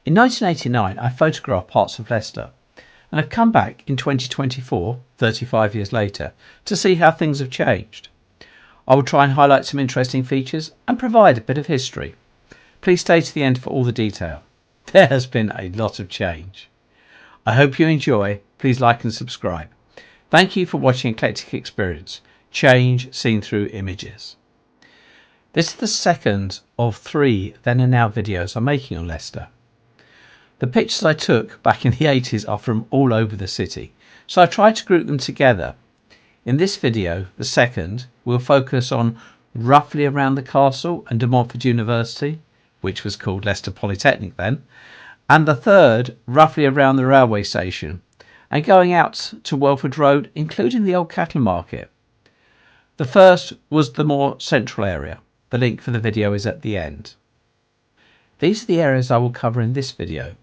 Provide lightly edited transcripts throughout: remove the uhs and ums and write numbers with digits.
In 1989, I photographed parts of Leicester, and I've come back in 2024, 35 years later, to see how things have changed. I will try and highlight some interesting features and provide a bit of history. Please stay to the end for all the detail. There has been a lot of change. I hope you enjoy. Please like and subscribe. Thank you for watching Eclectic Experience, change seen through images. This is the second of 3 Then and Now videos I'm making on Leicester. The pictures I took back in the 80s are from all over the city, so I tried to group them together. In this video, the second, we'll focus on roughly around the castle and De Montfort University, which was called Leicester Polytechnic then, and the third, roughly around the railway station, and going out to Welford Road, including the old cattle market. The first was the more central area. The link for the video is at the end. These are the areas I will cover in this video.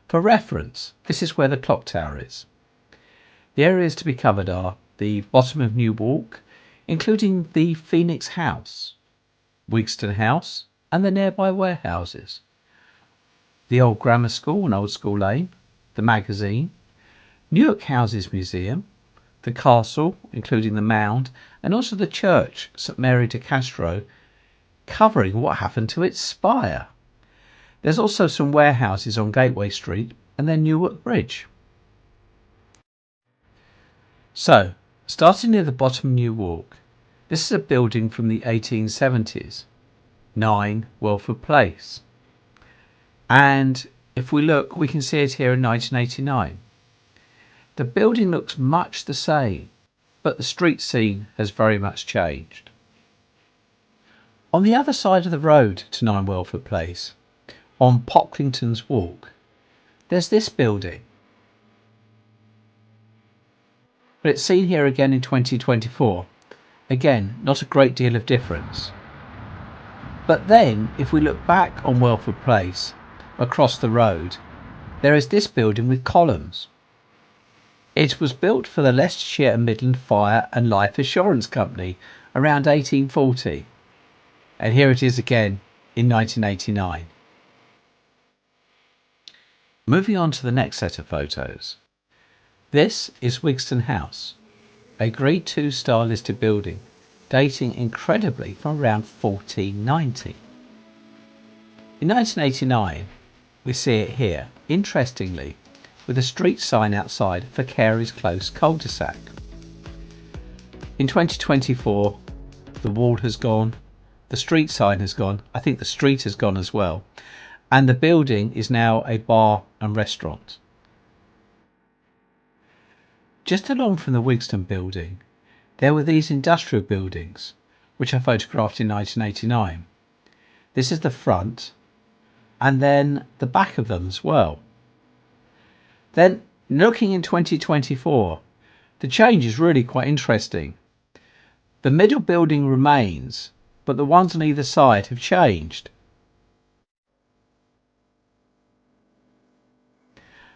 For reference, this is where the clock tower is. The areas to be covered are the bottom of Newarke, including the Phoenix House, Wigston House and the nearby warehouses, the old grammar school and old school lane, the magazine, Newarke Houses Museum, the castle, including the mound, and also the church, St Mary De Castro, covering what happened to its spire. There's also some warehouses on Gateway Street and then Newarke Bridge. So, starting near the bottom of Newarke, this is a building from the 1870s, 9 Wilford Place. And if we look, we can see it here in 1989. The building looks much the same, but the street scene has very much changed. On the other side of the road to 9 Welford Place, on Pocklington's Walk, there's this building. But it's seen here again in 2024. Again, not a great deal of difference. But then, if we look back on Wilford Place, across the road, there is this building with columns. It was built for the Leicestershire and Midland Fire and Life Assurance Company around 1840. And here it is again in 1989. Moving on to the next set of photos. This is Wigston House, a Grade 2 star listed building dating incredibly from around 1490. In 1989, we see it here, interestingly, with a street sign outside for Carey's Close cul-de-sac. In 2024, the wall has gone, the street sign has gone, I think the street has gone as well, and the building is now a bar and restaurant. Just along from the Wigston building, there were these industrial buildings, which I photographed in 1989. This is the front, and then the back of them as well. Then, looking in 2024, the change is really quite interesting. The middle building remains, but the ones on either side have changed.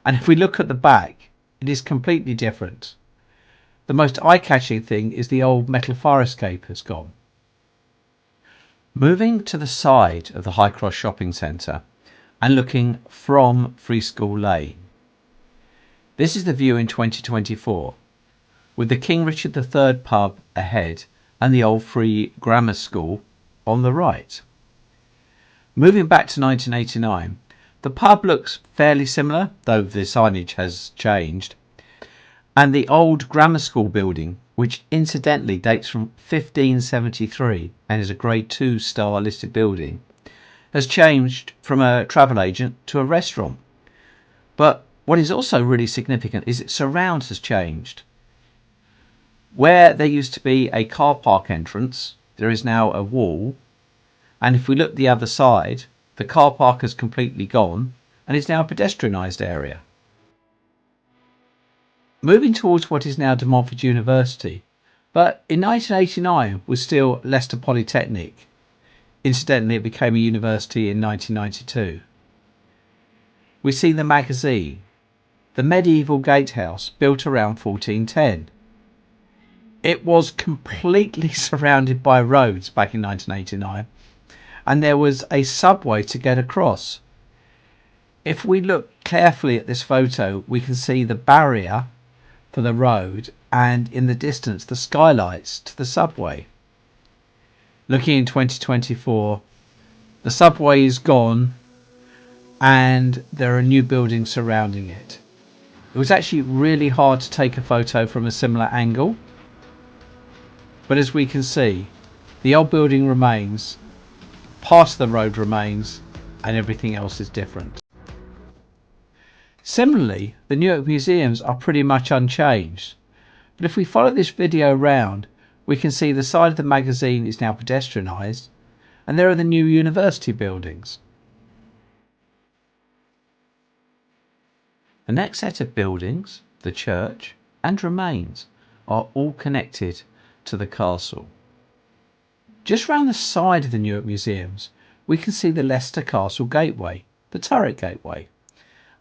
And if we look at the back, it is completely different. The most eye-catching thing is the old metal fire escape has gone. Moving to the side of the High Cross Shopping Centre and looking from Free School Lane. This is the view in 2024, with the King Richard III pub ahead and the old Free Grammar School on the right. Moving back to 1989, the pub looks fairly similar, though the signage has changed, and the old grammar school building, which incidentally dates from 1573 and is a Grade 2 star listed building, has changed from a travel agent to a restaurant. But what is also really significant is its surround has changed. Where there used to be a car park entrance, there is now a wall, and if we look the other side, the car park has completely gone and is now a pedestrianised area. Moving towards what is now De Montfort University, but in 1989 was still Leicester Polytechnic. Incidentally, it became a university in 1992. We see the magazine, the medieval gatehouse built around 1410. It was completely surrounded by roads back in 1989, and there was a subway to get across. If we look carefully at this photo, we can see the barrier for the road and in the distance the skylights to the subway. Looking in 2024, the subway is gone and there are new buildings surrounding it. It was actually really hard to take a photo from a similar angle, but as we can see, the old building remains, part of the road remains, and everything else is different. Similarly, the Newarke museums are pretty much unchanged, but if we follow this video around, we can see the side of the magazine is now pedestrianised, and there are the new university buildings. The next set of buildings, the church and remains, are all connected to the castle. Just round the side of the Newarke museums, we can see the Leicester Castle gateway, the turret gateway,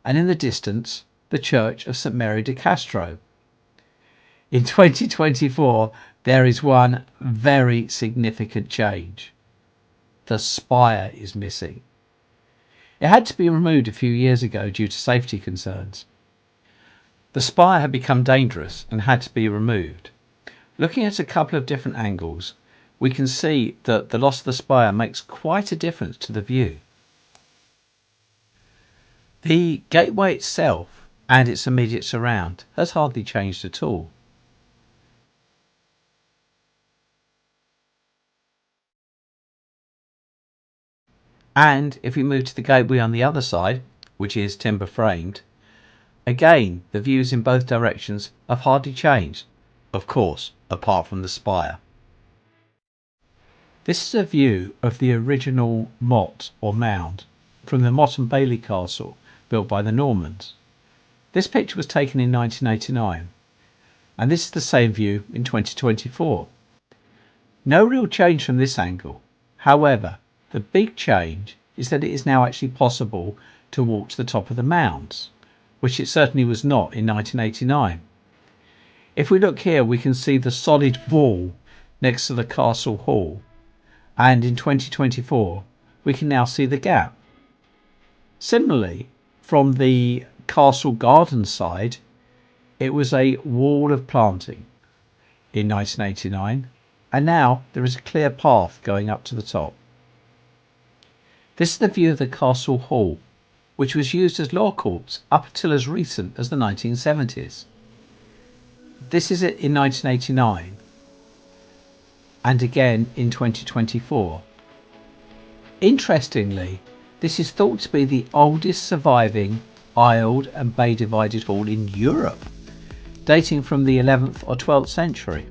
and in the distance, the church of St Mary De Castro. In 2024, there is one very significant change. The spire is missing. It had to be removed a few years ago due to safety concerns. The spire had become dangerous and had to be removed. Looking at a couple of different angles, we can see that the loss of the spire makes quite a difference to the view. The gateway itself and its immediate surround has hardly changed at all. And if we move to the gateway on the other side, which is timber framed, again the views in both directions have hardly changed, of course, apart from the spire. This is a view of the original motte or mound from the Motte and Bailey Castle built by the Normans. This picture was taken in 1989, and this is the same view in 2024. No real change from this angle. However, the big change is that it is now actually possible to walk to the top of the mounds, which it certainly was not in 1989. If we look here, we can see the solid wall next to the castle hall, and in 2024 we can now see the gap. Similarly, from the castle garden side, it was a wall of planting in 1989, and now there is a clear path going up to the top. This is the view of the castle hall, which was used as law courts up until as recent as the 1970s. This is it in 1989 and again in 2024. Interestingly, this is thought to be the oldest surviving aisled and bay divided hall in Europe, dating from the 11th or 12th century.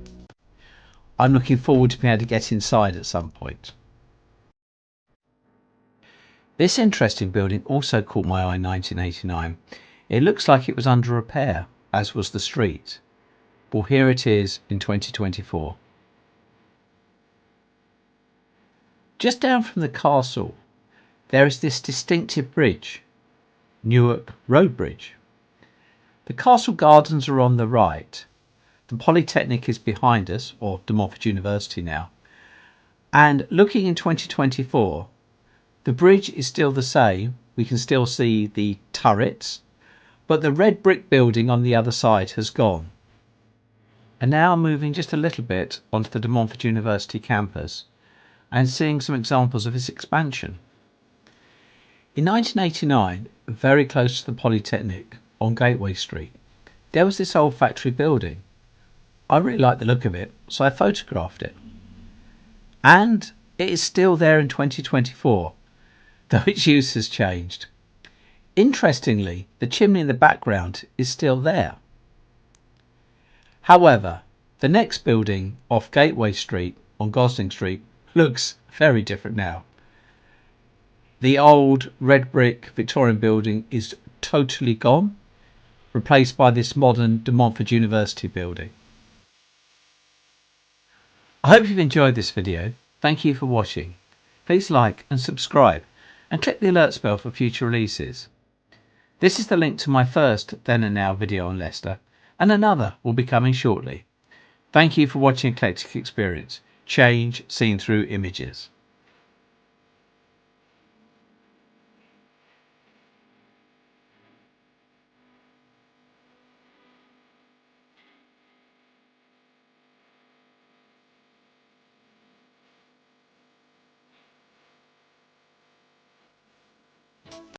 I'm looking forward to being able to get inside at some point. This interesting building also caught my eye in 1989. It looks like it was under repair, as was the street. Well, here it is in 2024. Just down from the castle, there is this distinctive bridge, Newarke Road Bridge. The castle gardens are on the right. The Polytechnic is behind us, or Montfort University now. And looking in 2024, the bridge is still the same. We can still see the turrets, but the red brick building on the other side has gone. And now moving just a little bit onto the Montfort University campus and seeing some examples of its expansion. In 1989, very close to the Polytechnic on Gateway Street, there was this old factory building. I really liked the look of it, so I photographed it. And it is still there in 2024, though its use has changed. Interestingly, the chimney in the background is still there. However, the next building off Gateway Street on Gosling Street looks very different now. The old red brick Victorian building is totally gone, replaced by this modern Montfort University building. I hope you've enjoyed this video. Thank you for watching. Please like and subscribe and click the alerts bell for future releases. This is the link to my first Then and Now video on Leicester, and another will be coming shortly. Thank you for watching Eclectic Experience, change seen through images.